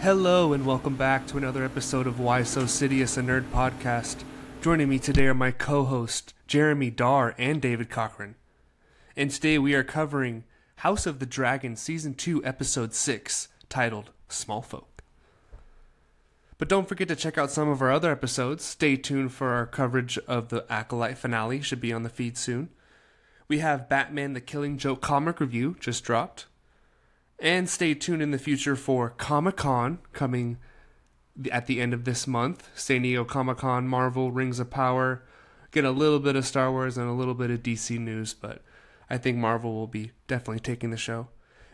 Hello and welcome back to another episode of Why So Sidious, a Nerd Podcast. Joining me today are my co-hosts Jeremy Darr and David Cochran. And today we are covering House of the Dragon Season 2 Episode 6, titled Small Folk. But don't forget to check out some of our other episodes. Stay tuned for our coverage of the Acolyte finale, should be on the feed soon. We have Batman the Killing Joke comic review, just dropped. And stay tuned in the future for Comic-Con, coming at the end of this month. San Diego Comic-Con, Marvel, Rings of Power. Get a little bit of Star Wars and a little bit of DC news, but I think Marvel will be definitely taking the show.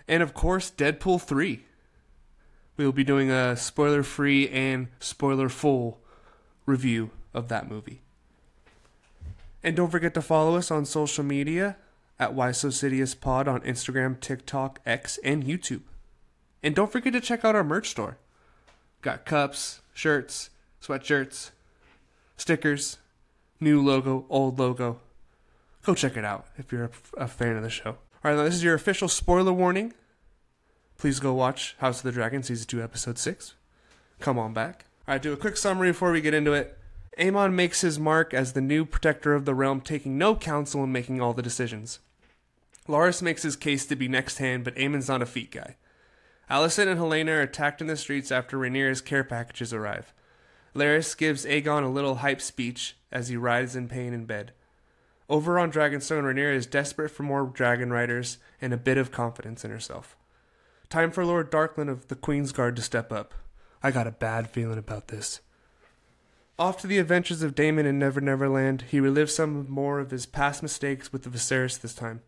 And of course, Deadpool 3. We will be doing a spoiler-free and spoiler-full review of that movie. And don't forget to follow us on social media at Why So Sidious Pod on Instagram, TikTok, X, and YouTube. And don't forget to check out our merch store. Got cups, shirts, sweatshirts, stickers, new logo, old logo. Go check it out if you're a fan of the show. Alright, now this is your official spoiler warning. Please go watch House of the Dragon Season 2 Episode 6. Come on back. Alright, do a quick summary before we get into it. Aemon makes his mark as the new protector of the realm, taking no counsel and making all the decisions. Loras makes his case to be next hand, but Aemon's not a feet guy. Alicent and Helena are attacked in the streets after Rhaenyra's care packages arrive. Larys gives Aegon a little hype speech as he writhes in pain in bed. Over on Dragonstone, Rhaenyra is desperate for more dragon riders and a bit of confidence in herself. Time for Lord Darkland of the Queen's Guard to step up. I got a bad feeling about this. Off to the adventures of Daemon in Never Never Land, he relives some more of his past mistakes with the Viserys this time,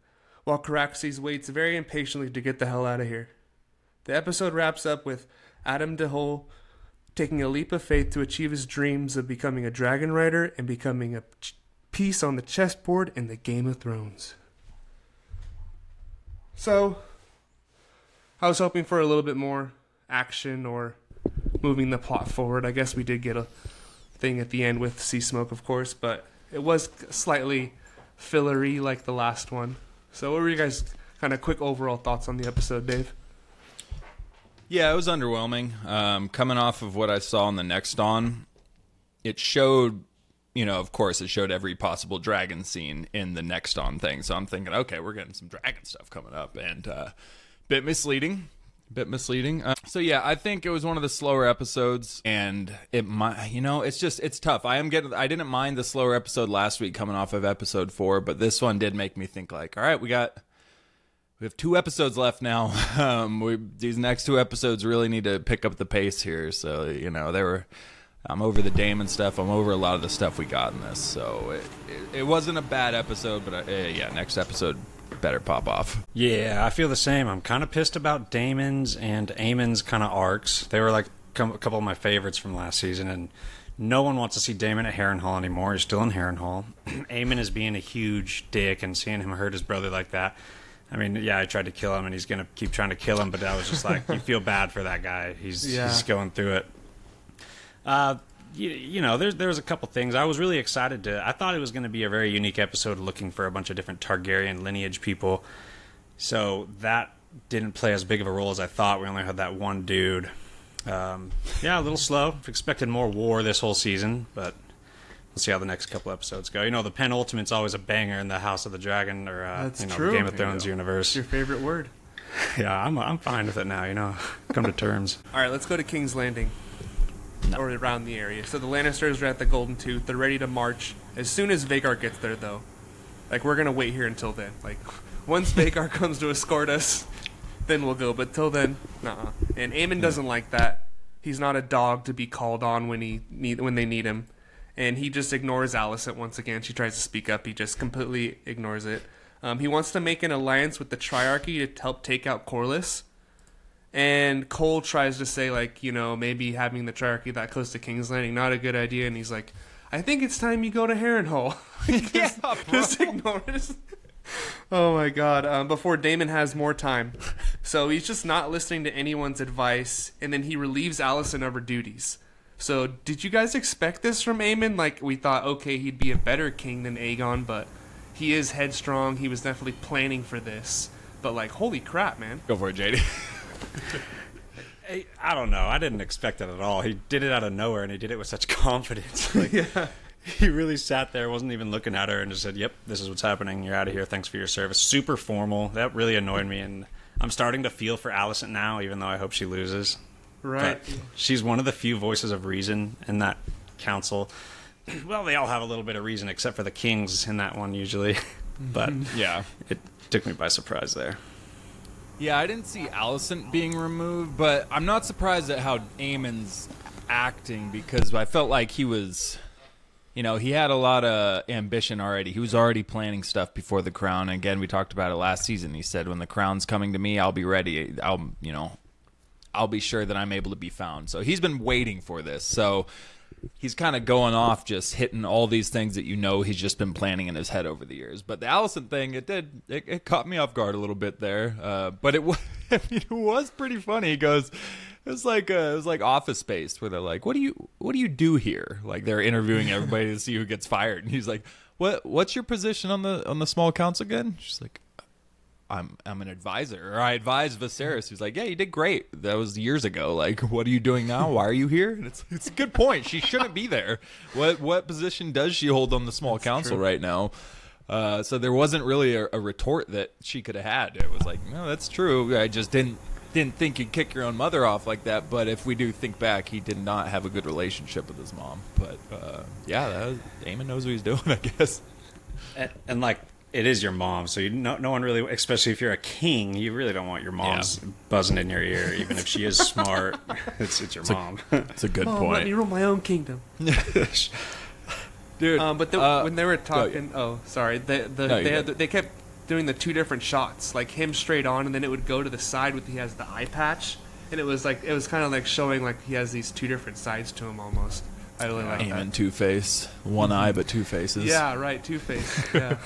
while Caraxes waits very impatiently to get the hell out of here. The episode wraps up with Adam DeHole taking a leap of faith to achieve his dreams of becoming a dragon rider and becoming a piece on the chessboard in the Game of Thrones. So, I was hoping for a little bit more action or moving the plot forward. I guess we did get a thing at the end with Sea Smoke, of course, but it was slightly fillery like the last one. So what were you guys' kind of quick overall thoughts on the episode, Dave? Yeah, it was underwhelming. Coming off of what I saw on the Next Dawn, it showed, of course, it showed every possible dragon scene in the Next Dawn thing. So I'm thinking, okay, we're getting some dragon stuff coming up, and bit misleading. So yeah, I think it was one of the slower episodes, and it might, it's tough. I didn't mind the slower episode last week coming off of episode 4, but this one did make me think like, all right, we have 2 episodes left now. These next 2 episodes really need to pick up the pace here. So, I'm over the Daemon stuff. I'm over a lot of the stuff we got in this. So it wasn't a bad episode, but next episode better pop off. Yeah, I feel the same. I'm kind of pissed about Daemon's and Aemon's kind of arcs. They were like a couple of my favorites from last season, and no one wants to see Daemon at Harrenhal anymore. He's still in Harrenhal. Aemon is being a huge dick, and seeing him hurt his brother like that. I mean, yeah, I tried to kill him, and he's going to keep trying to kill him, but I was just like, you feel bad for that guy. He's going through it. There was a couple things. I was really excited I thought it was going to be a very unique episode looking for a bunch of different Targaryen lineage people. So that didn't play as big of a role as I thought. We only had that one dude. A little slow. Expected more war this whole season, but we'll see how the next couple episodes go. The penultimate's always a banger in the House of the Dragon or That's true. Game of Thrones universe. It's your favorite word. Yeah, I'm fine with it now, Come to terms. All right, let's go to King's Landing. No. Or around the area. So the Lannisters are at the Golden Tooth. They're ready to march as soon as Vhagar gets there, though. Like, we're going to wait here until then. Like, once Vhagar comes to escort us, then we'll go. But till then, nuh-uh. And Aemon doesn't like that. He's not a dog to be called on when they need him. And he just ignores Alicent once again. She tries to speak up. He just completely ignores it. He wants to make an alliance with the Triarchy to help take out Corlys. And Cole tries to say, maybe having the Triarchy that close to King's Landing, not a good idea. And he's like, I think it's time you go to Harrenhal. Just ignore it. Oh, my God. Before Daemon has more time. So he's just not listening to anyone's advice. And then he relieves Alicent of her duties. So did you guys expect this from Aemon? Like, we thought, okay, he'd be a better king than Aegon, but he is headstrong. He was definitely planning for this. But, holy crap, man. Go for it, JD. I don't know. I didn't expect it at all. He did it out of nowhere, and he did it with such confidence. Like, Yeah. He really sat there, wasn't even looking at her, and just said, "Yep, this is what's happening. You're out of here. Thanks for your service." Super formal. That really annoyed me, and I'm starting to feel for Alicent now, even though I hope she loses. Right. But she's one of the few voices of reason in that council. Well, they all have a little bit of reason, except for the kings in that one usually. But Yeah. it took me by surprise there. Yeah, I didn't see Alicent being removed, but I'm not surprised at how Aemon's acting because I felt like he was, he had a lot of ambition already. He was already planning stuff before the crown. And again, we talked about it last season. He said, when the crown's coming to me, I'll be ready. I'll be sure that I'm able to be found. So he's been waiting for this. So he's kind of going off, just hitting all these things that he's just been planning in his head over the years. But the Alicent thing, it caught me off guard a little bit there. But it was pretty funny. He goes, it was like Office Space, where they're like, "What do you do here?" Like they're interviewing everybody to see who gets fired, and he's like, "What's your position on the small council again?" She's like, I'm an advisor, or I advise Viserys. Who's like, yeah, you did great. That was years ago. Like, what are you doing now? Why are you here? And it's a good point. She shouldn't be there. What position does she hold on the small council right now? So there wasn't really a retort that she could have had. It was like, no, that's true. I just didn't think you'd kick your own mother off like that. But if we do think back, he did not have a good relationship with his mom. But Aemon knows what he's doing, I guess. And like, it is your mom, so no one really, especially if you're a king, you really don't want your mom's buzzing in your ear, even if she is smart. It's your mom. It's a good Mom, point. let me rule my own kingdom. Dude, when they were talking, they kept doing the two different shots, like him straight on, and then it would go to the side with he has the eye patch, and it was kind of like showing like he has these two different sides to him almost. I really like that. Aemon Two-Face. One eye, but two faces. Yeah, right, Two-Face. Yeah.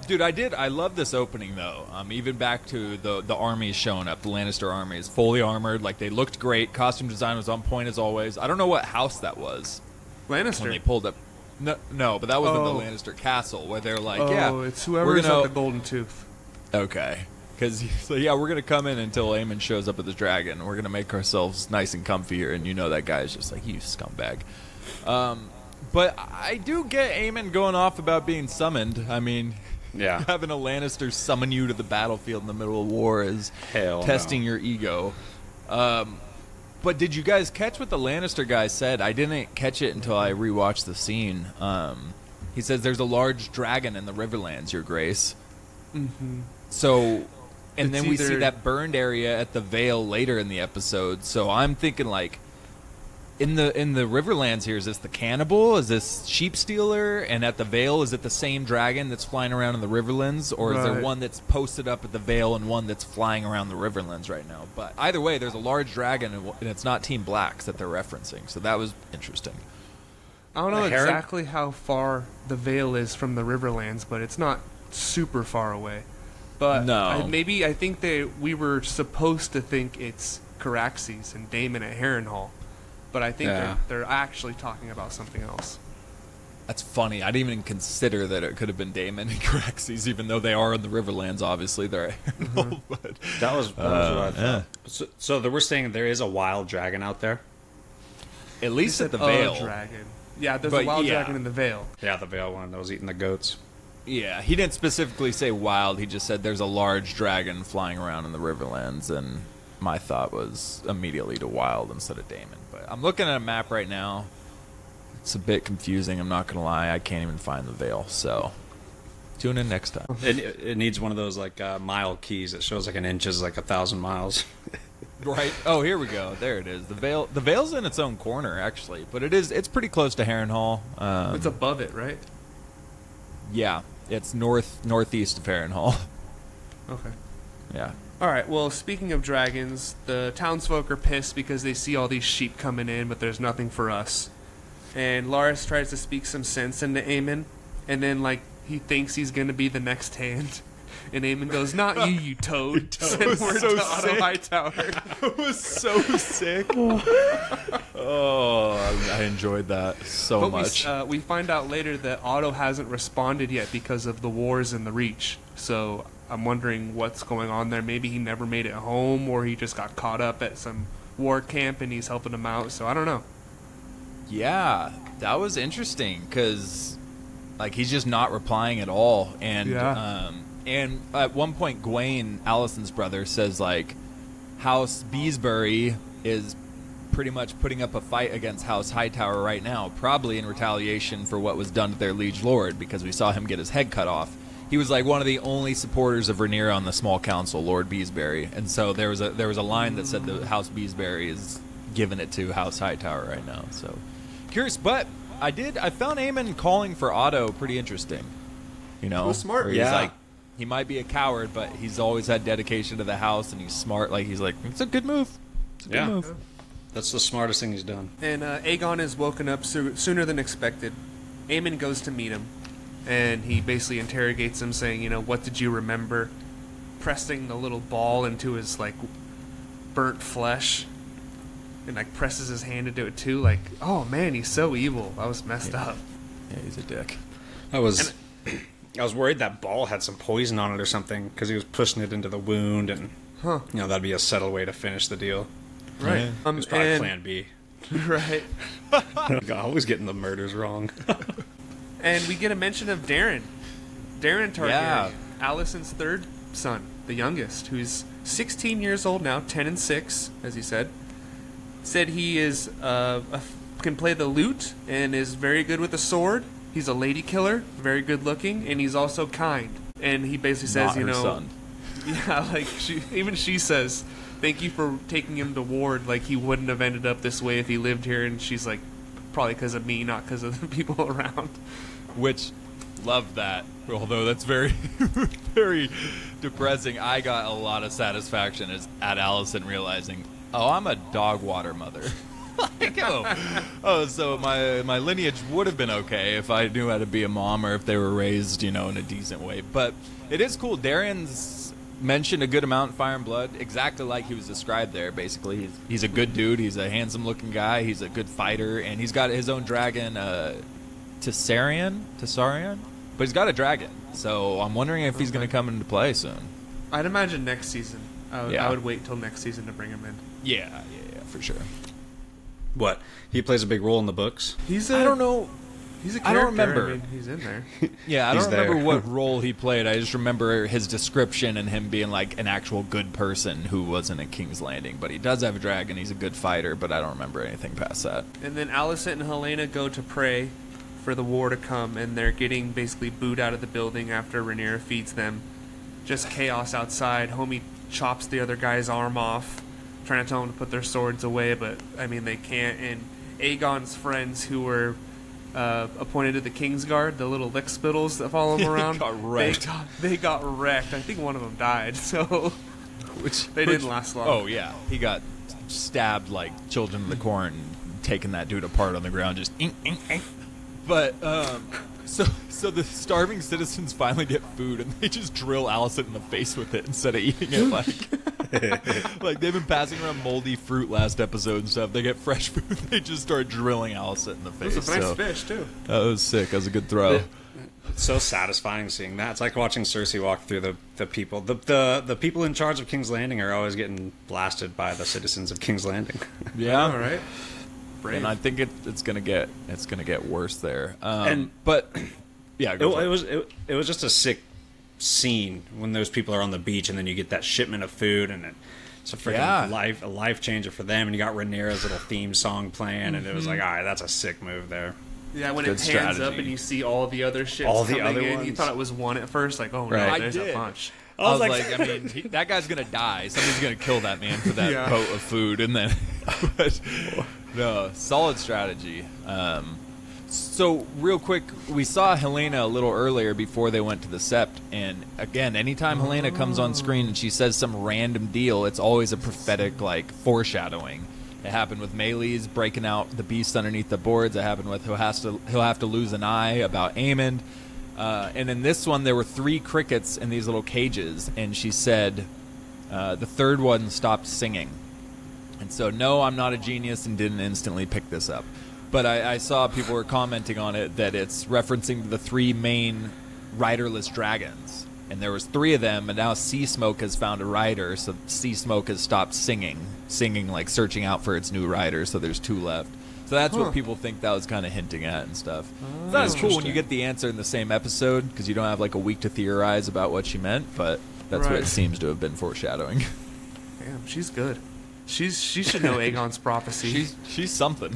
Dude, I love this opening, though. Even back to the armies showing up, the Lannister armies, fully armored. Like, they looked great. Costume design was on point, as always. I don't know what house that was. Lannister. When they pulled up. No, but that was in the Lannister castle, where they're like, it's whoever's at the Golden Tooth. Okay. Because, we're going to come in until Aemon shows up with his dragon. We're going to make ourselves nice and comfy here. And that guy's just like, you scumbag. But I do get Aemon going off about being summoned. I mean, having a Lannister summon you to the battlefield in the middle of war is testing your ego. But did you guys catch what the Lannister guy said? I didn't catch it until I rewatched the scene. He says there's a large dragon in the Riverlands, Your Grace. Mm-hmm. So... And then we see that burned area at the Vale later in the episode. So I'm thinking, like, in the Riverlands here, is this the cannibal? Is this sheep stealer? And at the Vale, is it the same dragon that's flying around in the Riverlands? Or is there one that's posted up at the Vale and one that's flying around the Riverlands right now? But either way, there's a large dragon, and it's not Team Blacks that they're referencing. So that was interesting. I don't know exactly how far the Vale is from the Riverlands, but it's not super far away. But no. I think we were supposed to think it's Caraxes and Daemon at Harrenhal. But I think they're actually talking about something else. That's funny. I didn't even consider that it could have been Daemon and Caraxes, even though they are in the Riverlands, obviously. They're at Harrenhal. But, that was what I thought. So we're saying there is a wild dragon out there? At least at the Vale. Dragon. Yeah, there's a wild dragon in the Vale. Yeah, the Vale one that was eating the goats. Yeah, he didn't specifically say wild. He just said there's a large dragon flying around in the Riverlands, and my thought was immediately to wild instead of Daemon. But I'm looking at a map right now. It's a bit confusing, I'm not going to lie. I can't even find the Vale, so tune in next time. It needs one of those, like, mile keys that shows, like, an inch is like 1,000 miles. Right. Oh, here we go. There it is. The Vale's in its own corner, actually, but it's pretty close to Harrenhal. It's above it, right? Yeah, it's northeast of Harrenhal. Okay. Yeah. All right, well, speaking of dragons, the townsfolk are pissed because they see all these sheep coming in, but there's nothing for us. And Larys tries to speak some sense into Aemon, and then, like, he thinks he's going to be the next hand. And Aemon goes, "Not you, you toad." Send word so to Otto Hightower. That was so sick. Oh, I enjoyed that so much. We find out later that Otto hasn't responded yet because of the wars in the Reach. So I'm wondering what's going on there. Maybe he never made it home, or he just got caught up at some war camp and he's helping him out. So I don't know. Yeah, that was interesting because, like, he's just not replying at all. And and at one point, Gawain, Allison's brother, says, like, House Beesbury is pretty much putting up a fight against House Hightower right now, probably in retaliation for what was done to their liege lord, because we saw him get his head cut off. He was like one of the only supporters of Rhaenyra on the small council, Lord Beesbury, and so there was a line that said the House Beesbury is giving it to House Hightower right now. So curious, but I found Aemon calling for Otto pretty interesting. You know, he was smart. He's like, he might be a coward, but he's always had dedication to the house, and he's smart. Like, he's like, it's a good move. It's a good move. That's the smartest thing he's done. And Aegon is woken up sooner than expected. Aemon goes to meet him, and he basically interrogates him, saying, you know, what did you remember? Pressing the little ball into his, like, burnt flesh, and, like, presses his hand into it, too. Like, oh, man, he's so evil. I was messed up. Yeah, he's a dick. I was worried that ball had some poison on it or something, because he was pushing it into the wound, and, you know, that'd be a subtle way to finish the deal. Right. It was probably Plan B. Right. Always getting the murders wrong. And we get a mention of Darren Targaryen, Alicent's third son, the youngest, who's 16 years old now, 10 and 6, as he said. Said he is can play the lute and is very good with the sword. He's a lady killer, very good looking, and he's also kind. And he basically says, Not her son. Yeah, like she says, thank you for taking him to ward. Like, he wouldn't have ended up this way if he lived here. And she's like, probably because of me, not because of the people around. Which, love that. Although that's very, very depressing. I got a lot of satisfaction at Alicent realizing, oh, I'm a dog water mother. Like, so my lineage would have been okay if I knew how to be a mom, or if they were raised, you know, in a decent way. But it is cool. Darren's mentioned a good amount in Fire and Blood, exactly like he was described there. Basically, he's a good dude. He's a handsome-looking guy. He's a good fighter, and he's got his own dragon, Tessarion, but he's got a dragon. So I'm wondering if he's going to come into play soon. I'd imagine next season. I would wait till next season to bring him in. Yeah, for sure. What? He plays a big role in the books? I don't know. He's a character. I don't remember. I mean, he's in there. Yeah, I He's don't remember there. what role he played. I just remember his description and him being like an actual good person who wasn't at King's Landing. But he does have a dragon. He's a good fighter, but I don't remember anything past that. And then Alicent and Helena go to pray for the war to come, and they're getting basically booed out of the building after Rhaenyra feeds them. Just chaos outside. Homie chops the other guy's arm off, trying to tell them to put their swords away, but, I mean, they can't. And Aegon's friends who were appointed to the Kingsguard, the little lick spittles that follow him around, got wrecked. They got wrecked. I think one of them died, so they didn't last long. Oh, yeah. He got stabbed like Children of the Corn, taking that dude apart on the ground, just ink, ink, ink. But, so the starving citizens finally get food, and they just drill Alicent in the face with it instead of eating it. Like they've been passing around moldy fruit last episode and stuff. They get fresh food, they just start drilling Alicent in the face. It was a nice fish, too. That was sick. That was a good throw. It's so satisfying seeing that. It's like watching Cersei walk through the people. The people in charge of King's Landing are always getting blasted by the citizens of King's Landing. Yeah, all right. Brave. And I think it's gonna get worse there. But yeah, it was just a sick scene when those people are on the beach, and then you get that shipment of food, and it's a freaking life changer for them. And you got Rhaenyra's little theme song playing, and it was like, all right, that's a sick move there. Yeah, when Good it pans strategy. up and you see all the other ships All the coming other in, ones. you thought it was one at first, like, oh no, Right. there's I a did. bunch. I was like, I mean, that guy's gonna die. Somebody's gonna kill that man for that boat of food, and then, but, no, solid strategy. So real quick, we saw Helena a little earlier before they went to the Sept, and again, anytime Helena comes on screen and she says some random deal, it's always a prophetic, like, foreshadowing. It happened with Melee's breaking out the beast underneath the boards. It happened with he'll have to lose an eye about Aemond. And in this one, there were 3 crickets in these little cages, and she said the third one stopped singing. And so, no, I'm not a genius and didn't instantly pick this up. But I saw people were commenting on it that it's referencing the 3 main riderless dragons. and there was 3 of them, and now Sea Smoke has found a rider, so Sea Smoke has stopped singing, like searching out for its new rider, so there's 2 left. So that's what people think that was kind of hinting at and stuff. It's not as cool when you get the answer in the same episode, because you don't have like a week to theorize about what she meant, but that's what it seems to have been foreshadowing. Damn, she's good. She should know Aegon's prophecy. She's something.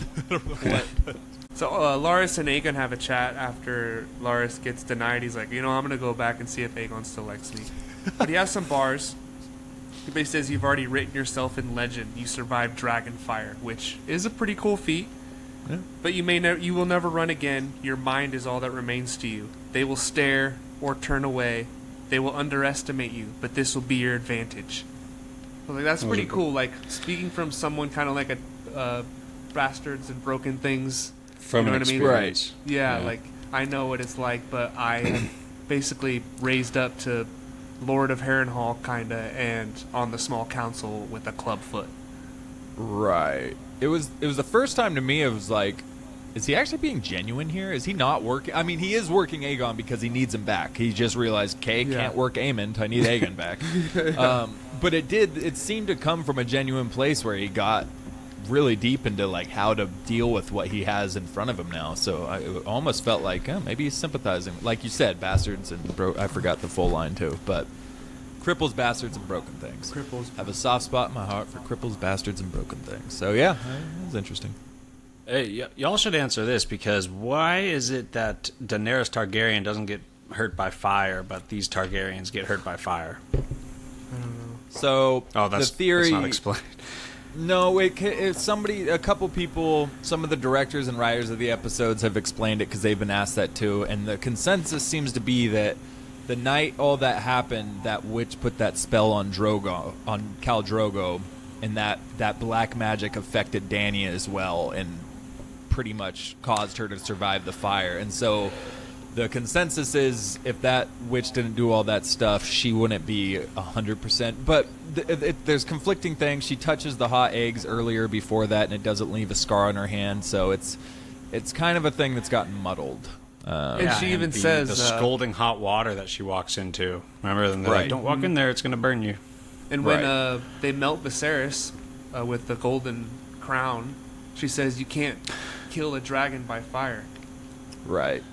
So Laris and Aegon have a chat after Laris gets denied. He's like, I'm going to go back and see if Aegon still likes me. But he has some bars. He basically says, you've already written yourself in legend. You survived Dragonfire, which is a pretty cool feat. Yeah. But you will never run again. Your mind is all that remains to you. They will stare or turn away. They will underestimate you, but this will be your advantage. So, like, that's pretty cool. Like, speaking from someone kind of like a Bastards and Broken Things. From an experience. Right. Yeah, like, I know what it's like, but I am basically raised up to Lord of Harrenhal, kind of, and on the small council with a clubfoot. Right. It was the first time to me it was like, is he actually being genuine here? Is he not working? I mean, he is working Aegon because he needs him back. He just realized, can't work Aemond. I need Aegon back. But it seemed to come from a genuine place where he got really deep into like how to deal with what he has in front of him now. So I almost felt like maybe he's sympathizing. Like you said, bastards and I forgot the full line too, but cripples, bastards, and broken things. Cripples. Have a soft spot in my heart for cripples, bastards, and broken things. So yeah, it was interesting. Hey, y'all should answer this, because why is it that Daenerys Targaryen doesn't get hurt by fire, but these Targaryens get hurt by fire? I don't know. So the theory. That's not explained. No, a couple people, some of the directors and writers of the episodes have explained it because they've been asked that too, and the consensus seems to be that the night all that happened, that witch put that spell on Khal Drogo, and that black magic affected Dany as well, and pretty much caused her to survive the fire. And so the consensus is if that witch didn't do all that stuff, she wouldn't be 100%. But there's conflicting things. She touches the hot eggs earlier before that, and it doesn't leave a scar on her hand. So it's kind of a thing that's gotten muddled. And she even says the scalding hot water that she walks into. Remember, and they're like, don't walk in there; it's going to burn you. And when they melt Viserys with the golden crown, she says, "You can't kill a dragon by fire." Right.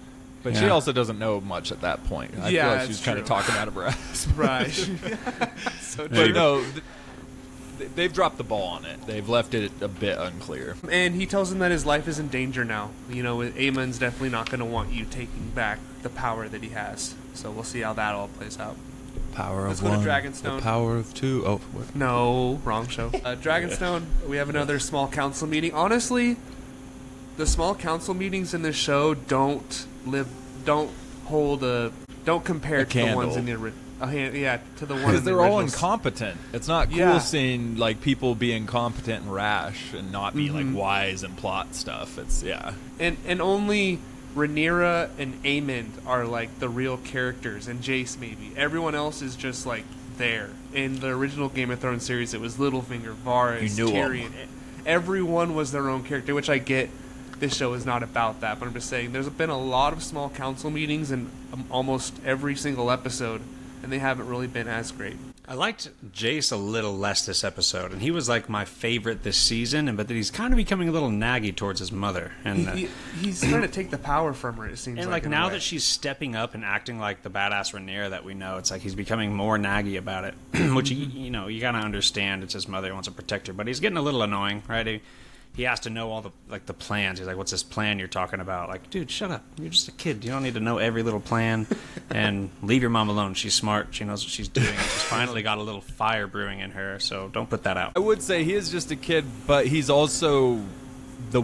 But she also doesn't know much at that point. I feel like she's kind of talking out of breath. Right. So but no, they've dropped the ball on it. They've left it a bit unclear. And he tells him that his life is in danger now. Aemon's definitely not going to want you taking back the power that he has. So we'll see how that all plays out. Power Let's of one. Let's go to Dragonstone. The power of two. Oh, what? No, wrong show. Dragonstone, we have another small council meeting. Honestly, the small council meetings in this show don't compare to the ones in the original. To the one because they're all incompetent. It's not cool seeing like people be incompetent and rash and not be like wise and plot stuff. And only Rhaenyra and Aemond are like the real characters, and Jace maybe. Everyone else is just like there. In the original Game of Thrones series, it was Littlefinger, Varys, Tyrion. Everyone was their own character, which I get. This show is not about that, but I'm just saying there's been a lot of small council meetings in almost every single episode, and they haven't really been as great. I liked Jace a little less this episode, and he was like my favorite this season, but he's kind of becoming a little naggy towards his mother. And he's trying to take the power from her, it seems like. And like now that she's stepping up and acting like the badass Rhaenyra that we know, it's like he's becoming more naggy about it, which, you gotta understand. It's his mother, he wants to protect her, but he's getting a little annoying, right? He has to know all the plans. He's like, what's this plan you're talking about? Like, dude, shut up. You're just a kid. You don't need to know every little plan. And leave your mom alone. She's smart. She knows what she's doing. She's finally got a little fire brewing in her, so don't put that out. I would say he is just a kid, but he's also the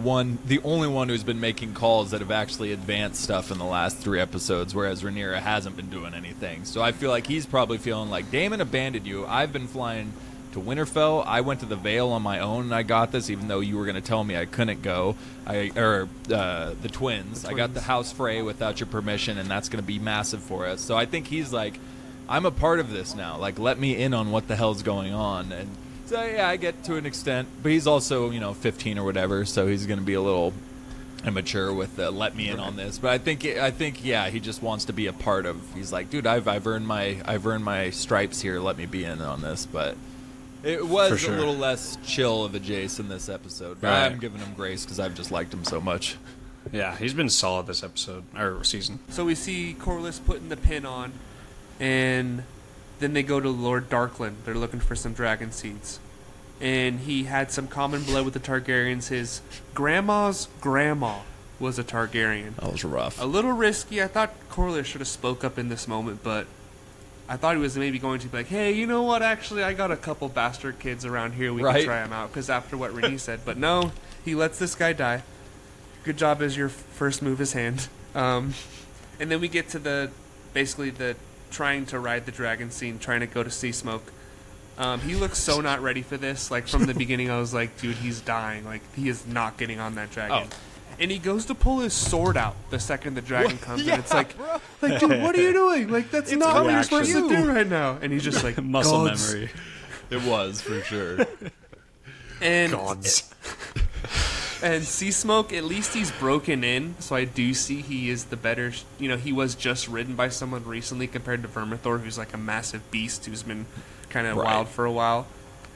only one who's been making calls that have actually advanced stuff in the last 3 episodes, whereas Rhaenyra hasn't been doing anything. So I feel like he's probably feeling like, Daemon abandoned you. I've been flying to Winterfell. I went to the Vale on my own and I got this, even though you were going to tell me I couldn't go. The twins. I got the House Frey without your permission, and that's going to be massive for us. So I think he's like, I'm a part of this now. Like, let me in on what the hell's going on. And so yeah, I get to an extent, but he's also 15 or whatever, so he's going to be a little immature with the let me in on this. But I think yeah, he just wants to be a part of. He's like, dude, I've earned my stripes here. Let me be in on this. But it was a little less chill of a Jace in this episode. But I'm giving him grace because I've just liked him so much. Yeah, he's been solid this episode or season. So we see Corlys putting the pin on, and then they go to Lord Darkland. They're looking for some dragon seeds. And he had some common blood with the Targaryens. His grandma's grandma was a Targaryen. That was rough. A little risky. I thought Corlys should have spoke up in this moment, but I thought he was maybe going to be like, hey, you know what? Actually, I got a couple bastard kids around here. We can try them out. Because after what Renee said. But no, he lets this guy die. Good job as your first move his hand. And then we get to basically the trying to ride the dragon scene, trying to go to Sea Smoke. He looks so not ready for this. Like, from the beginning, I was like, dude, he's dying. Like, he is not getting on that dragon. Oh. And he goes to pull his sword out the second the dragon comes. Yeah, and it's like, dude, what are you doing? Like, that's not what you're supposed to do right now. And he's just like, muscle memory. It was, for sure. And Gods. And Sea Smoke, at least he's broken in, so I do see he is the better. You know, he was just ridden by someone recently compared to Vermithor, who's like a massive beast who's been kind of wild for a while.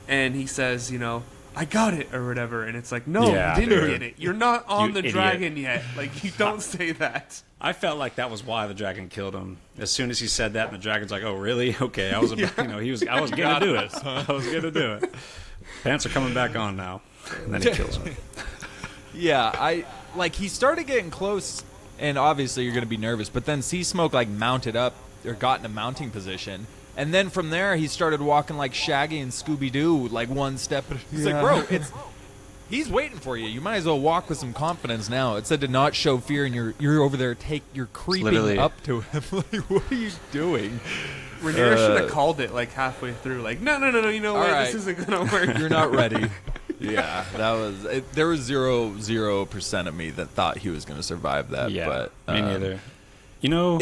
And he says, you know, I got it, or whatever. And it's like, no, you didn't get it. You're not on the dragon yet. Like, you don't say that. I felt like that was why the dragon killed him. As soon as he said that, and the dragon's like, oh, really? Okay, I was about, I was going to do it. I was going to do it. Pants are coming back on now. And then he kills him. Yeah, he started getting close, and obviously you're going to be nervous, but then Sea Smoke, like, mounted up, or got in a mounting position, and then from there, he started walking like Shaggy and Scooby-Doo, like, one step. He's like, bro, he's waiting for you. You might as well walk with some confidence now. It said to not show fear, and you're over there, you're creeping up to him. Like, what are you doing? Rhaenyra should have called it, like, halfway through, like, no, you know what, this isn't going to work. You're not ready. Yeah, that was it. There was 0% of me that thought he was going to survive that. Yeah, but me neither. You know,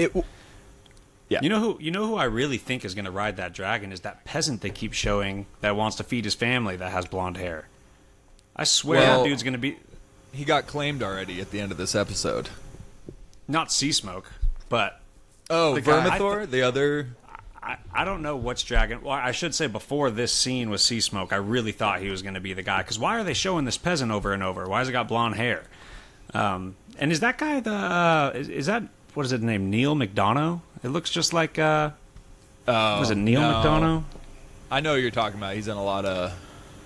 you know who I really think is going to ride that dragon is that peasant they keep showing that wants to feed his family that has blonde hair. I swear that dude's going to be. He got claimed already at the end of this episode. Not Sea Smoke, but Vermithor, the other. I don't know which dragon. Well, I should say before this scene with Sea Smoke, I really thought he was going to be the guy. Because why are they showing this peasant over and over? Why has he got blonde hair? And is that guy is that, what is it named? Neil McDonough? It looks just like, was it Neil McDonough? I know who you're talking about. He's in a lot of,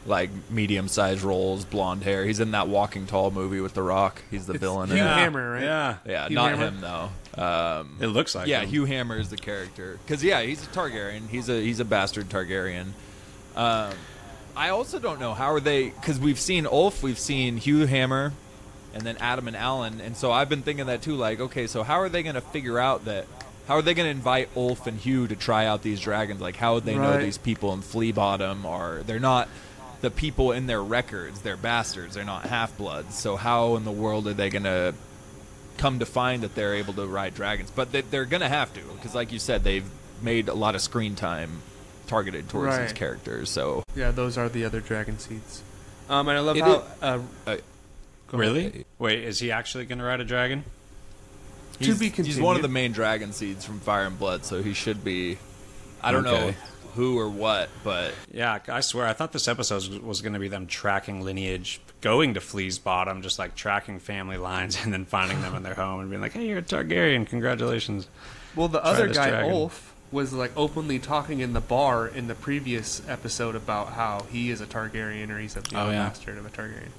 like, medium-sized roles, blonde hair. He's in that Walking Tall movie with The Rock. He's the villain. Hugh Hammer, right? Yeah, Hugh not Hammer? him, though. It looks like him. Hugh Hammer is the character. Because, he's a Targaryen. He's a bastard Targaryen. I also don't know, how are they... Because we've seen Ulf, we've seen Hugh Hammer, and then Adam and Alan. And so I've been thinking that, too. Like, okay, so how are they going to figure out that... How are they going to invite Ulf and Hugh to try out these dragons? Like, how would they know these people in Flea Bottom are... They're not... The people in their records, they're bastards. They're not half-bloods. So how in the world are they going to come to find that they're able to ride dragons? But they're going to have to, because like you said, they've made a lot of screen time targeted towards these characters. So yeah, those are the other dragon seeds. And I love how... really? Wait, is he actually going to ride a dragon? To be continued. He's one of the main dragon seeds from Fire and Blood, so he should be... I don't know who or what, but... Yeah, I swear, I thought this episode was going to be them tracking lineage, going to Flea's Bottom, just like tracking family lines, and then finding them in their home and being like, hey, you're a Targaryen, congratulations. Well, the other guy, Ulf, was like openly talking in the bar in the previous episode about how he is a Targaryen, or he's a bastard of a Targaryen.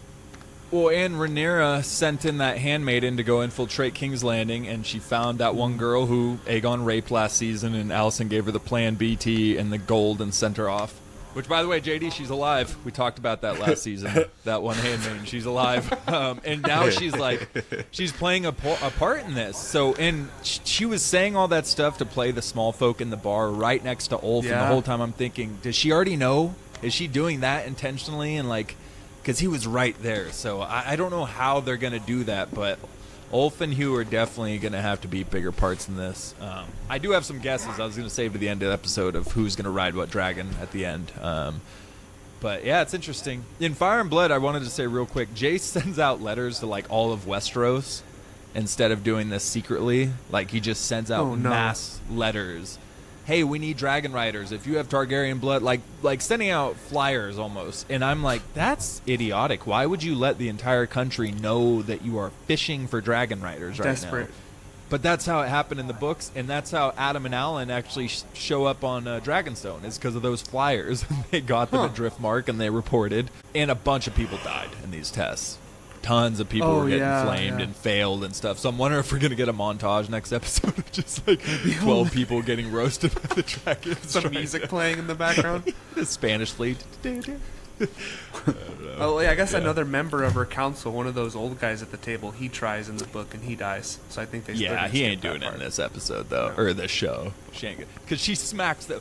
Well, and Rhaenyra sent in that handmaiden to go infiltrate King's Landing, and she found that one girl who Aegon raped last season, and Alicent gave her the Plan BT and the gold and sent her off. Which, by the way, JD, she's alive. We talked about that last season. That one handmaiden, she's alive. And now she's like, she's playing a part in this. So, and she was saying all that stuff to play the small folk in the bar right next to Ulf, and the whole time I'm thinking, does she already know? Is she doing that intentionally? And like... Because he was right there, so I don't know how they're going to do that, but Ulf and Hugh are definitely going to have to be bigger parts in this. I do have some guesses I was going to save to the end of the episode of who's going to ride what dragon at the end. But yeah, it's interesting. In Fire and Blood, I wanted to say real quick, Jace sends out letters to like all of Westeros instead of doing this secretly. Like he just sends out mass letters. Hey, we need dragon riders. If you have Targaryen blood, like sending out flyers almost. And I'm like, that's idiotic. Why would you let the entire country know that you are fishing for dragon riders right Desperate. now? But that's how it happened in the books, and that's how Adam and Alan actually show up on Dragonstone, is because of those flyers. They got them at Driftmark, and they reported. And a bunch of people died in these tests. Tons of people were getting flamed and failed and stuff. So I'm wondering if we're going to get a montage next episode of just like 12 people getting roasted by the dragons. Some music playing in the background. The Spanish fleet. Oh, yeah, I guess another member of her council, one of those old guys at the table, he tries in the book and he dies. So I think they he ain't doing it in this episode, though. No. Or this show. She ain't good. Because she smacks the...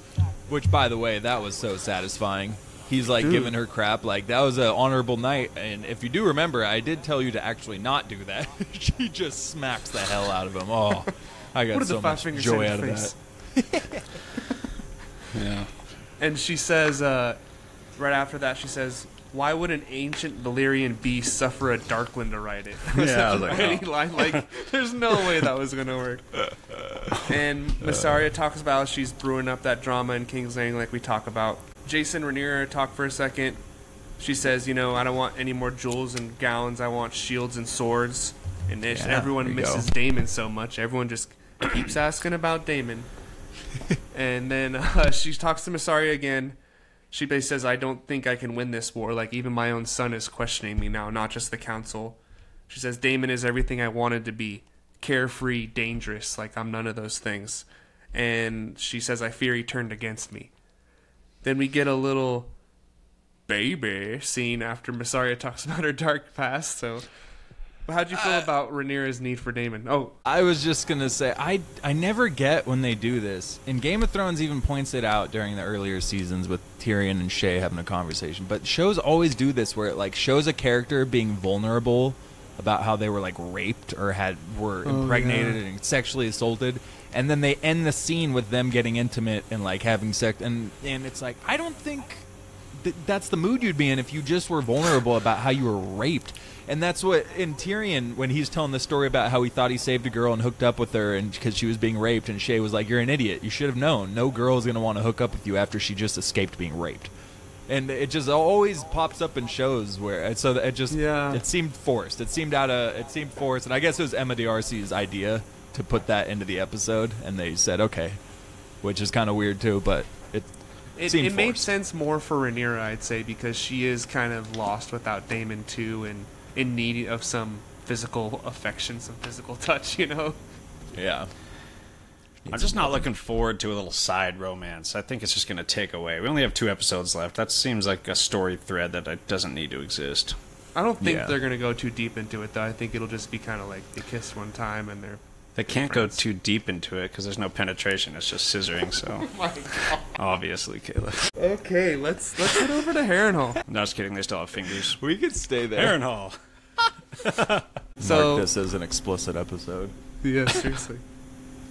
Which, by the way, that was so satisfying. He's like giving her crap, like that was an honorable night. And if you do remember, I did tell you to actually not do that. She just smacks the hell out of him. Oh, I got so much joy out of that. Yeah. And she says, right after that, she says, "Why would an ancient Valyrian beast suffer a Darkland to ride it?" Yeah, I was like, any line, like, there's no way that was gonna work. And Mysaria talks about how she's brewing up that drama in King's Landing, like we talk about. Jason and Rhaenyra talk for a second. She says, I don't want any more jewels and gowns. I want shields and swords. And everyone misses Daemon so much. Everyone just keeps asking about Daemon. And then she talks to Mysaria again. She basically says, I don't think I can win this war. Like, even my own son is questioning me now, not just the council. She says, Daemon is everything I wanted to be. Carefree, dangerous. Like, I'm none of those things. And she says, I fear he turned against me. Then we get a little baby scene after Mysaria talks about her dark past. So, how'd you feel about Rhaenyra's need for Daemon? Oh, I was just gonna say I never get when they do this. And Game of Thrones even points it out during the earlier seasons with Tyrion and Shay having a conversation. But shows always do this where it like shows a character being vulnerable about how they were like raped or were impregnated and sexually assaulted. And then they end the scene with them getting intimate and like having sex, and it's like I don't think that's the mood you'd be in if you just were vulnerable about how you were raped. And that's what in Tyrion when he's telling the story about how he thought he saved a girl and hooked up with her and because she was being raped, and Shay was like, "You're an idiot. You should have known. No girl is going to want to hook up with you after she just escaped being raped." And it just always pops up in shows where it seemed forced. It seemed forced, and I guess it was Emma D'Arcy's idea to put that into the episode, and they said okay, which is kind of weird too, but it made sense more for Rhaenyra, I'd say, because she is kind of lost without Daemon too, and in need of some physical affection, some physical touch, Yeah. I'm just not looking forward to a little side romance. I think it's just going to take away. We only have 2 episodes left. That seems like a story thread that doesn't need to exist. I don't think they're going to go too deep into it, though. I think it'll just be kind of like they kissed one time and They can't go too deep into it because there's no penetration. It's just scissoring, so... Oh my God. Obviously, Caleb. Okay, let's head over to Harrenhal. No, just kidding. They still have fingers. We could stay there. Harrenhal. Mark this as an explicit episode. Yeah, seriously.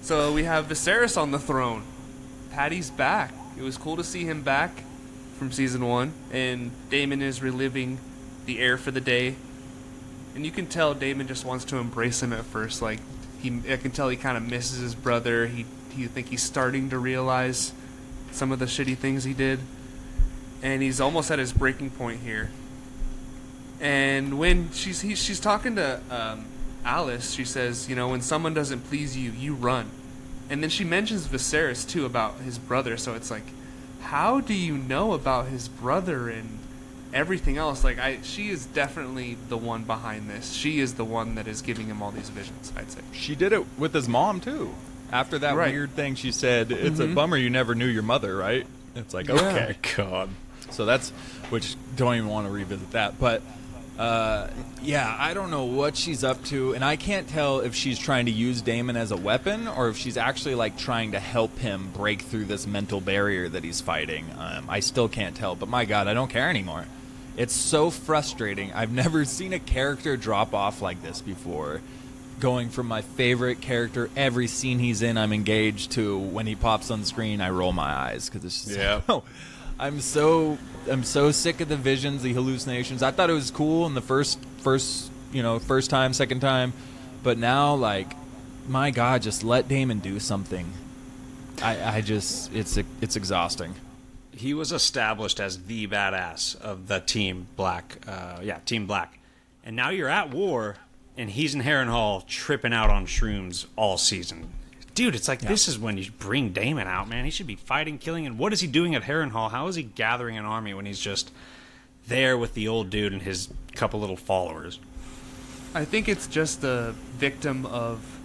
So we have Viserys on the throne. Paddy's back. It was cool to see him back from season 1. And Daemon is reliving the heir for the day. And you can tell Daemon just wants to embrace him at first. Like, I can tell he kind of misses his brother. He think he's starting to realize some of the shitty things he did. And he's almost at his breaking point here. And when she's talking to Alice, she says, when someone doesn't please you, you run. And then she mentions Viserys, too, about his brother. So it's like, how do you know about his brother and everything else? Like, she is definitely the one behind this. She is the one that is giving him all these visions, I'd say. She did it with his mom, too. After that weird thing she said, it's a bummer you never knew your mother, right? It's like, okay. God. So that's, which don't even want to revisit that. But, I don't know what she's up to. And I can't tell if she's trying to use Daemon as a weapon or if she's actually, like, trying to help him break through this mental barrier that he's fighting. I still can't tell. But, my God, I don't care anymore. It's so frustrating. I've never seen a character drop off like this before. Going from my favorite character, every scene he's in, I'm engaged, to when he pops on screen, I roll my eyes because it's just I'm so sick of the visions, the hallucinations. I thought it was cool in the first time, second time, but now, like, my God, just let Damon do something. It's exhausting. He was established as the badass of the Team Black. Team Black. And now you're at war, and he's in Harrenhal tripping out on shrooms all season. Dude, it's like, this is when you bring Damon out, man. He should be fighting, killing. And what is he doing at Harrenhal? How is he gathering an army when he's just there with the old dude and his couple little followers? I think it's just a victim of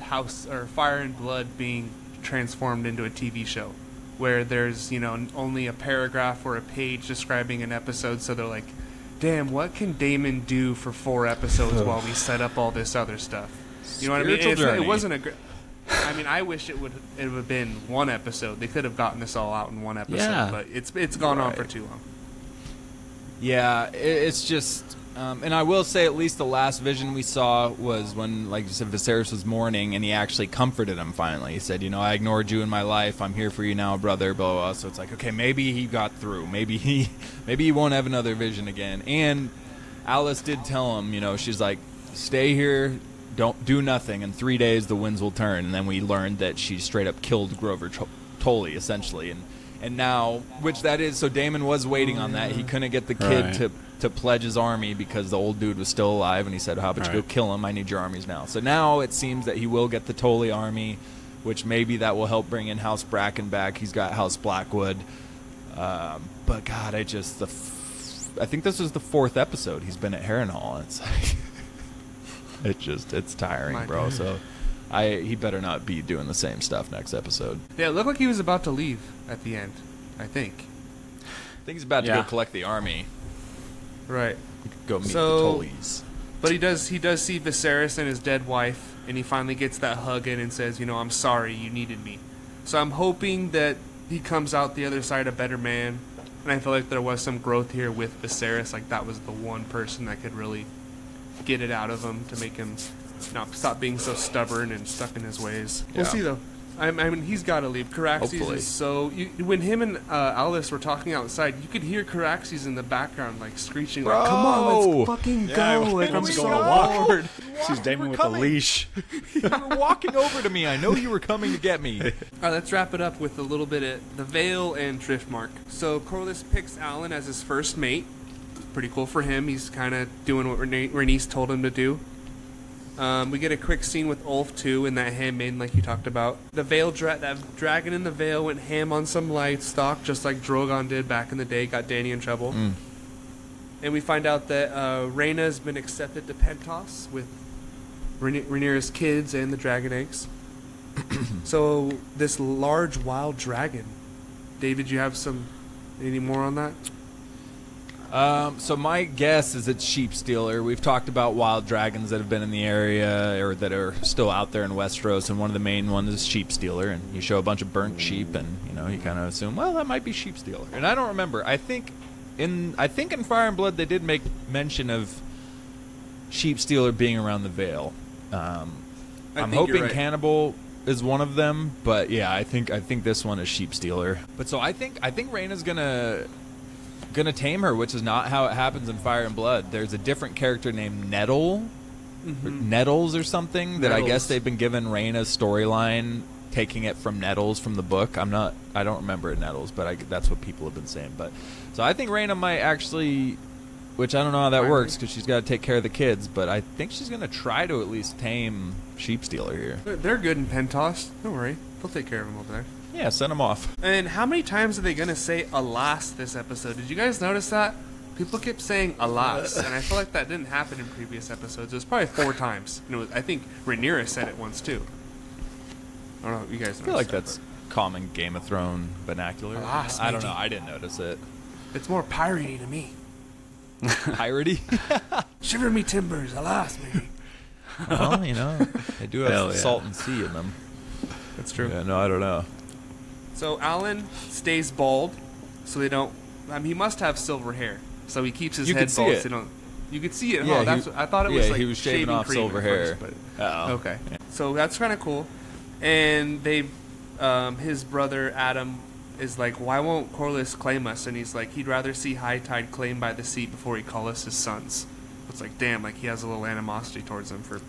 House or Fire and Blood being transformed into a TV show, where there's, only a paragraph or a page describing an episode. So they're like, damn, what can Damon do for 4 episodes while we set up all this other stuff? You know what I mean? It wasn't a. I wish it would have been 1 episode. They could have gotten this all out in 1 episode, but it's gone on for too long. Yeah, it's just, and I will say, at least the last vision we saw was when, like you said, Viserys was mourning, and he actually comforted him finally. He said, I ignored you in my life. I'm here for you now, brother, blah, blah, blah. So it's like, okay, maybe he got through. Maybe he won't have another vision again. And Alice did tell him, she's like, stay here, don't do nothing. In 3 days, the winds will turn. And then we learned that she straight up killed Grover Tully, essentially. And now, which that is, so Damon was waiting on that. He couldn't get the kid to pledge his army because the old dude was still alive, and he said, how about you go kill him? I need your armies now. So now it seems that he will get the Tully army, which maybe that will help bring in House Bracken back. He's got House Blackwood. But God, I think this is the 4th episode he's been at Harrenhal. It's like, it's tiring, bro. So he better not be doing the same stuff next episode. Yeah, it looked like he was about to leave at the end, I think. I think he's about to go collect the army. Right. Go meet the Tullys. But he does see Viserys and his dead wife, and he finally gets that hug in and says, I'm sorry, you needed me. So I'm hoping that he comes out the other side a better man. And I feel like there was some growth here with Viserys. Like, that was the one person that could really get it out of him to make him stop being so stubborn and stuck in his ways. We'll see, though. He's got to leave. Caraxes is so... when him and Alice were talking outside, you could hear Caraxes in the background, like, screeching, like, come on, let's fucking go. Like, I'm so bored. She's Damon with a leash. You were walking over to me. I know you were coming to get me. All right, let's wrap it up with a little bit of the Vale and Driftmark. So Corlys picks Alan as his first mate. Pretty cool for him. He's kind of doing what Rhaenys told him to do. We get a quick scene with Ulf too in that handmaiden like you talked about. The Vale that dragon in the Vale went ham on some livestock just like Drogon did back in the day, got Dany in trouble. And we find out that Rhaena has been accepted to Pentos with Rhaenyra's kids and the dragon eggs. So this large wild dragon. David, you have any more on that? So my guess is it's Sheep Stealer. We've talked about wild dragons that have been in the area or that are still out there in Westeros, and one of the main ones is Sheep Stealer. And you show a bunch of burnt sheep, and you kind of assume, well, that might be Sheep Stealer. And I don't remember. I think in Fire and Blood they did make mention of Sheep Stealer being around the Vale. I'm hoping right. Cannibal is one of them, but yeah, I think this one is Sheep Stealer. But so I think Rhaena's gonna tame her, which is not how it happens in Fire and Blood. There's a different character named Nettle, Nettles or something, that I guess they've been given Rhaena's storyline, taking it from Nettles from the book. I don't remember it Nettles, but that's what people have been saying. But so I think Rhaena might actually, which I don't know how that works because she's got to take care of the kids, but I think she's gonna try to at least tame Sheep Stealer here. They're good in Pentos. Don't worry, they'll take care of them over there. Yeah, send them off. And how many times are they going to say alas this episode? Did you guys notice that? People kept saying alas, and I feel like that didn't happen in previous episodes. It was probably 4 times. I think Rhaenyra said it once, too. I don't know if you guys noticed. I feel like that's common Game of Thrones vernacular. Alas, I don't know. I didn't notice it. It's more piratey to me. Piratey? Shiver me timbers, alas, maybe. Well, they do have salt and sea in them. That's true. Yeah, no, I don't know. So Alan stays bald, so they don't. He must have silver hair, so he keeps his head bald. So you could see it. Yeah, I thought it was like he was shaving off silver hair. First, okay, so that's kind of cool. And his brother Adam is like, why won't Corlys claim us? And he's like, he'd rather see High Tide claimed by the sea before he call us his sons. It's like, damn, like he has a little animosity towards him for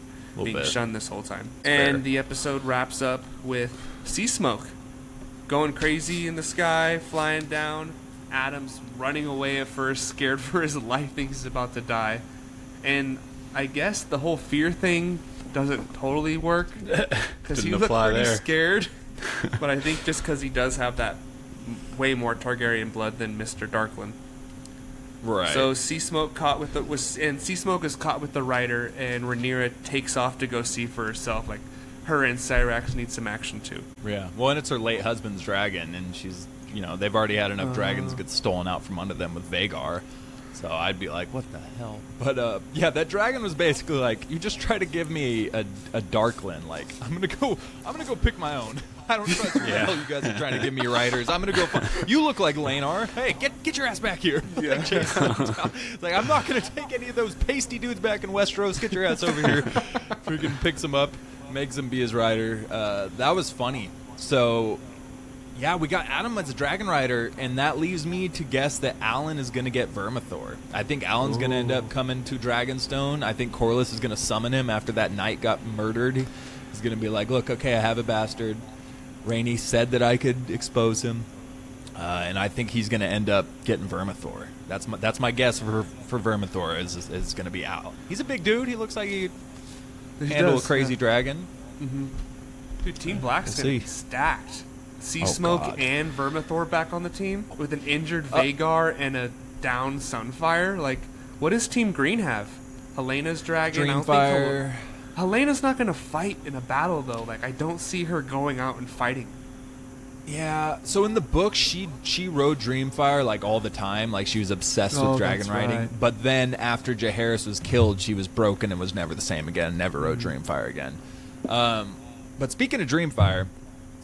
being shunned this whole time. And the episode wraps up with Sea Smoke going crazy in the sky, flying down. Adam's running away at first, scared for his life, thinks he's about to die. And I guess the whole fear thing doesn't totally work because he looked pretty scared. But I think just because he does have that way more Targaryen blood than Mr. Darkland. Right. So Sea Smoke Sea Smoke is caught with the rider, and Rhaenyra takes off to go see for herself. Like, her and Syrax need some action too. Yeah. Well, and it's her late husband's dragon, and she's, they've already had enough dragons get stolen out from under them with Vhagar. So I'd be like, what the hell? But yeah, that dragon was basically like, you just try to give me a Darkland. Like, I'm gonna go pick my own. I don't trust what the hell you guys are trying to give me riders. I'm gonna go. You look like Laenar. Hey, get your ass back here. Yeah. Like, I'm not gonna take any of those pasty dudes back in Westeros. Get your ass over here. Freaking picks him up, makes him be his rider. That was funny. So. Yeah, we got Adam as a dragon rider, and that leaves me to guess that Alan is going to get Vermithor. I think Alan's going to end up coming to Dragonstone. I think Corlys is going to summon him after that knight got murdered. He's going to be like, look, okay, I have a bastard. Rhaenys said that I could expose him, and I think he's going to end up getting Vermithor. That's my guess for Vermithor is going to be Al. He's a big dude. He looks like he handle a crazy dragon. Mm-hmm. Dude, Team Black's going to be stacked. Sea Smoke and Vermithor back on the team with an injured Vhagar and a down Sunfire. Like, what does Team Green have? Helena's dragon. Dreamfire. Helena's not going to fight in a battle though. Like, I don't see her going out and fighting. Yeah. So in the book, she rode Dreamfire like all the time. Like, she was obsessed with dragon riding. Right. But then after Jaehaerys was killed, she was broken and was never the same again. Never rode Dreamfire again. But speaking of Dreamfire.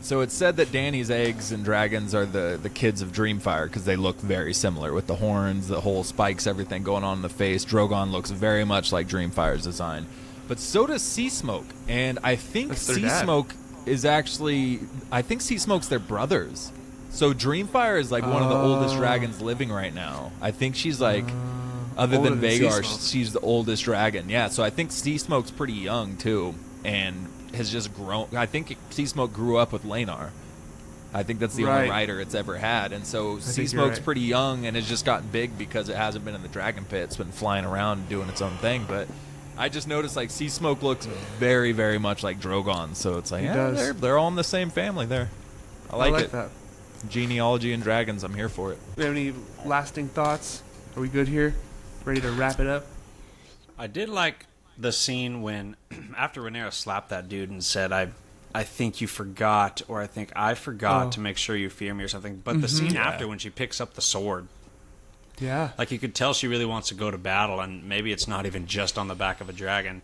So it's said that Dany's eggs and dragons are the kids of Dreamfire because they look very similar with the horns, the whole spikes, everything going on in the face. Drogon looks very much like Dreamfire's design. But so does Sea Smoke. And I think Sea Smoke is actually... I think Sea Smoke's their brothers. So Dreamfire is like one of the oldest dragons living right now. I think she's like... other than Vhagar, she's the oldest dragon. Yeah, so I think Sea Smoke's pretty young too. And... has just grown. I think Sea Smoke grew up with Laenar. I think that's the only rider it's ever had. And so Sea Smoke's pretty young and has just gotten big because it hasn't been in the dragon pit. It's been flying around and doing its own thing. But I just noticed like Sea Smoke looks very, very much like Drogon. So it's like, they're all in the same family there. I like it. That. Genealogy and dragons, I'm here for it. Do you have any lasting thoughts? Are we good here? Ready to wrap it up? I did like the scene when, after Rhaenyra slapped that dude and said, I think you forgot, or I think I forgot to make sure you fear me or something. But the scene after when she picks up the sword. Yeah. Like, you could tell she really wants to go to battle, and maybe it's not even just on the back of a dragon.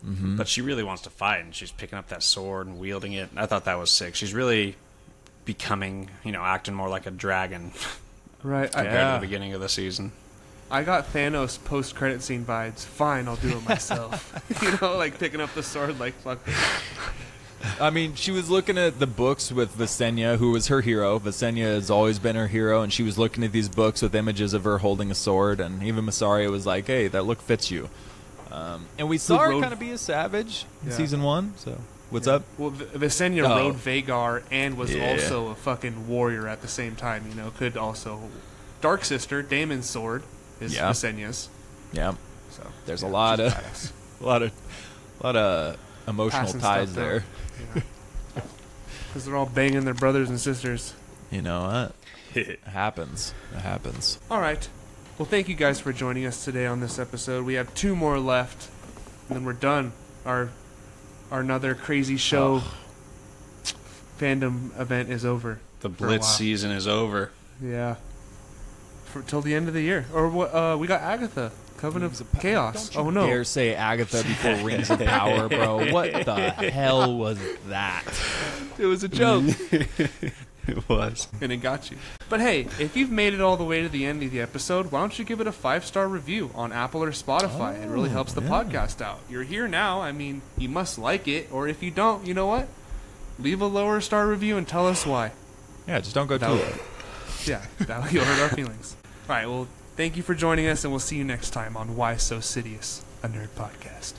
Mm-hmm. But she really wants to fight, and she's picking up that sword and wielding it. I thought that was sick. She's really becoming, acting more like a dragon. Right. Compared to the beginning of the season. I got Thanos post-credit scene vibes. Fine, I'll do it myself. Like picking up the sword, like, fuck it. I mean, she was looking at the books with Visenya, who was her hero. Visenya has always been her hero, and she was looking at these books with images of her holding a sword, and even Mysaria was like, hey, that look fits you. And we saw her kind of be a savage in Season 1, so... What's up? Well, Visenya rode Vhagar and was also a fucking warrior at the same time, could also... Dark Sister, Daemon's sword... is Visenya's. Yeah. So there's a lot of emotional ties there. Because they're all banging their brothers and sisters. You know what? It happens. It happens. All right. Well, thank you guys for joining us today on this episode. We have 2 more left, and then we're done. Our another crazy show fandom event is over. The Blitz season is over. Yeah. Till the end of the year. Or we got Agatha, Covenant of Chaos. Don't you dare say Agatha before Rings of Power, bro. What the hell was that? It was a joke. It was. And it got you. But hey, if you've made it all the way to the end of the episode, why don't you give it a 5-star review on Apple or Spotify? It really helps the podcast out. You're here now. I mean, you must like it. Or if you don't, you know what? Leave a lower star review and tell us why. Yeah, just don't go That'll- too low. Yeah, you'll hurt our feelings. All right, well, thank you for joining us, and we'll see you next time on Why So Sidious, a Nerd Podcast.